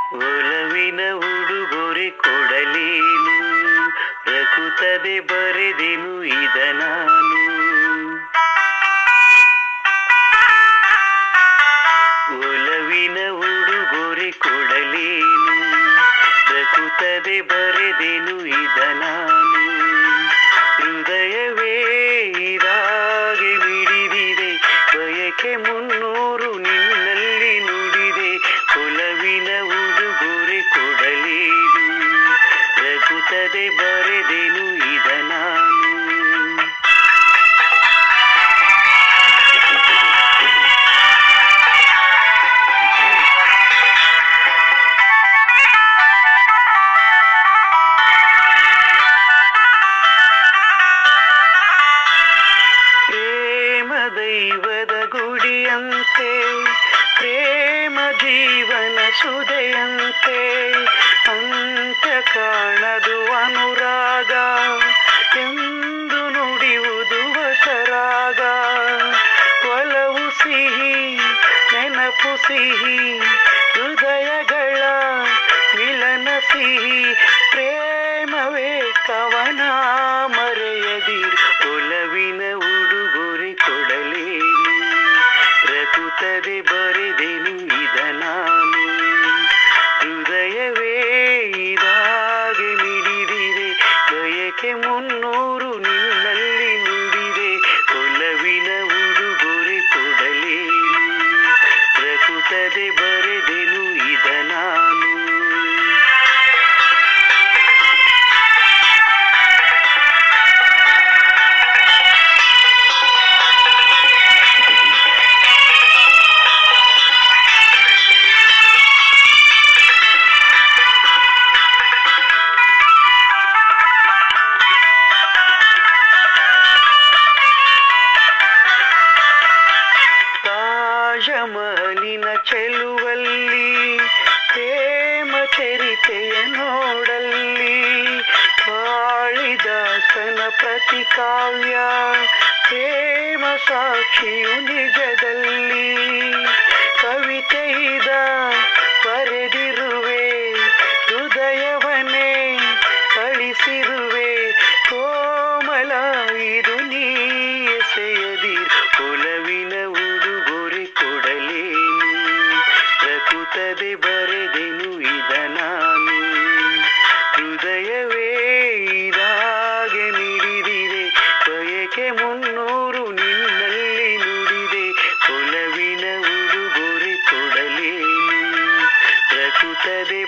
ಒಲವಿನ ಉಡುಗೊರೆ ಕೊಡಲೇನು, ರಕುತ್ತದೆ ಬರೆದೆನು ಇದ ನಾನು. ಒಲವಿನ ಉಡುಗೊರೆ ಕೊಡಲೇನು, ರಕುತ್ತದೆ ಬರೆದೆನು ಇದ ನಾನು. ಹೃದಯವೇ ಇದಾಗಿ ಮಿಡಿದಿದೆ, ಬಯಕೆ 300 ನಿನ್ನಲ್ಲಿ ನುಡಿದೆ. ಒಲವಿನ ಉಡುಗೊರೆ ಕೊಡಲೇನು, ರಕುತ್ತದೆ ಬರೆದೆನು ಇದ ನಾನು. ದೈವದ ಗುಡಿಯಂತೆ, ಪ್ರೇಮ ಜೀವನ ಸುದೆಯಂತೆ, ಅಂತ ಕಾಣದು ಅನುರಾಗ ಎಂದು ನುಡಿಯುವುದು ಹೊಸರಾಗ. ಒಲವು ಸಿಹಿ ನೆನಪು ಸಿಹಿ, ಹೃದಯಗಳ ಮಿಲನ ಸಿಹಿ. ಪ್ರೇಮವೇ ಕವನ ಮರೆಯದಿರು, ಒಲವಿನ ಉಡುಗೊರೆ ಕೊಡಲೇನು, ರಕುತ್ತದೆ ಬರೆದೆನು ಇದ ನಾನು. ಹೃದಯವೇ ಇದಾಗಿ ಮಿಡಿದಿದೆ, ಬಯಕೆ 300 ನಿನ್ನಲ್ಲಿ ನುಡಿದೆ. ಒಲವಿನ ಉಡುಗೊರೆ ಕೊಡಲೇನು, ರಕುತ್ತದೆ ಬರೆದೆನು ಇದ ನಾನು. ತಾಜಮಹಲಿನ ಚೆಲುವಲ್ಲಿ, ಪ್ರೇಮ ಚರಿತೆಯ ನೋಡಲ್ಲಿ, ಕಾಳಿದಾಸನ ಪ್ರತಿ ಕಾವ್ಯ, ಪ್ರೇಮ ಸಾಕ್ಷಿಯು ನಿಜದಲ್ಲಿ. ಕವಿತೆಯಿದ ಬರೆದಿರುವೆ, ಹೃದಯವನ್ನೇ ಕಳಿಸಿರುವೆ. ಕೋಮಲ ಇದು ನೀ ಎಸೆಯದಿರು, ಒಲವಿನ ಉಡುಗೊರೆ ಕೊಡಲೇನು, ರಕುತ್ತದೆ ಬರೆದೆನು ಇದ ನಾನು. ಹೃದಯವೇ ಇದಾಗೆ ಮಿಡಿದಿದೆ, ಬಯಕೆ 300 ನಿನ್ನಲ್ಲಿ ನುಡಿದೆ. ಒಲವಿನ ಉಡುಗೊರೆ ಕೊಡಲೇನು, ರಕುತ್ತದೆ